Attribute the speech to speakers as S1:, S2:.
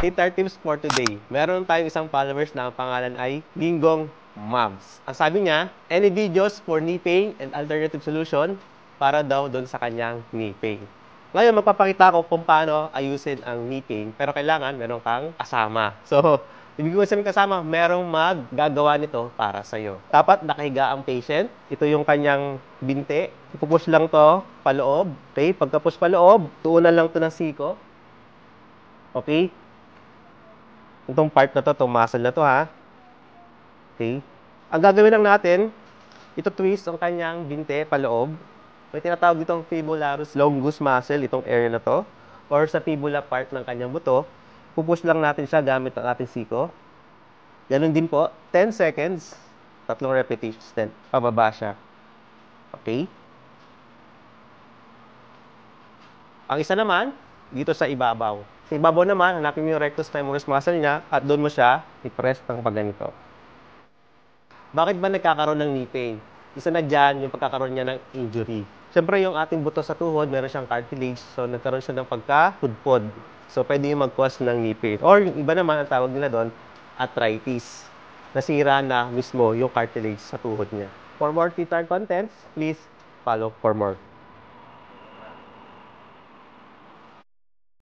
S1: Guitar tips for today. Meron tayong isang followers na ang pangalan ay Linggong Mavs. Ang sabi niya, any videos for knee pain and alternative solution para daw doon sa kanyang knee pain. Ngayon, magpapakita ko kung paano ayusin ang knee pain, pero kailangan meron kang kasama. So, ibig ko sabihin kasama, merong maggagawa nito para sa'yo. Dapat nakahiga ang patient. Ito yung kanyang binte. Ipupush lang to paloob. Okay? Pagka-push paloob, tuunan lang to ng siko. Okay? Itong part na to, itong muscle na to ha. Okay? Ang gagawin lang natin, ito twist ang kanyang binte paloob. May tinatawag ditong fibularis longus muscle, itong area na to. Or sa fibula part ng kanyang buto. Pupush lang natin siya gamit ang ating siko. Ganun din po, 10 seconds, 3 repetitions din. Pababa siya. Okay? Ang isa naman, dito sa ibabaw. Sa ibabaw naman, hanapin mo yung rectus femoris muscle niya at doon mo siya i-press ng pagganito. Bakit ba nagkakaroon ng knee pain? Isa na dyan yung pagkakaroon niya ng injury. Siyempre yung ating buto sa tuhod, meron siyang cartilage. So nagkaroon siya ng pagkahudpod. So pwede yung mag-cause ng knee pain. Or yung iba naman, ang tawag nila doon, arthritis. Nasira na mismo yung cartilage sa tuhod niya. For more guitar contents, please follow for more.